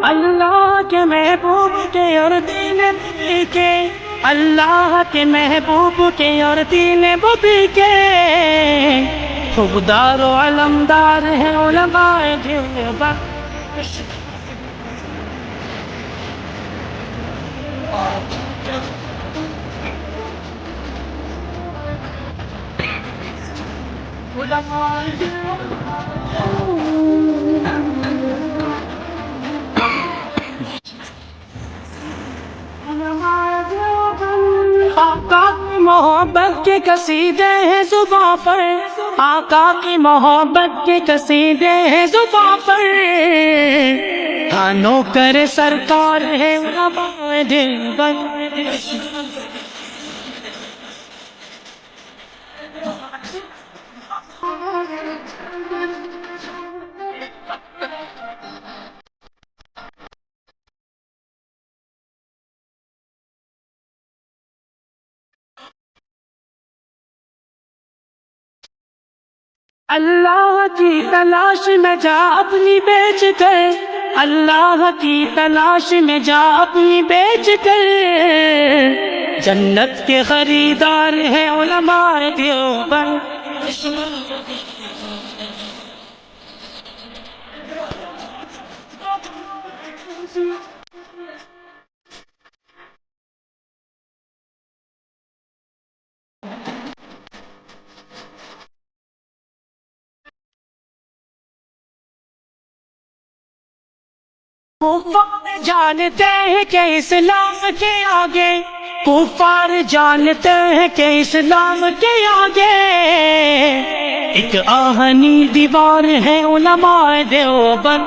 अल्लाह के महबूब के और दीन के, अल्लाह के महबूब के और दीन नबी के खुबदार व अलमदार है उलमाए देवबंद। आका की मोहब्बत के कसीदे हैं जुबां पर, आका की मोहब्बत के कसीदे हैं जुबां पर, कानों कर सरकार है उलमाए देवबंद। अल्लाह की तलाश में जा अपनी बेच कर, अल्लाह की तलाश में जा अपनी बेच कर, जन्नत के खरीदार हैं उलमाए देवबंद। कुफार जानते हैं कि इस्लाम के आगे, कुफार जानते हैं कि इस्लाम के आगे एक आहनी दीवार है उलमाए देवबंद।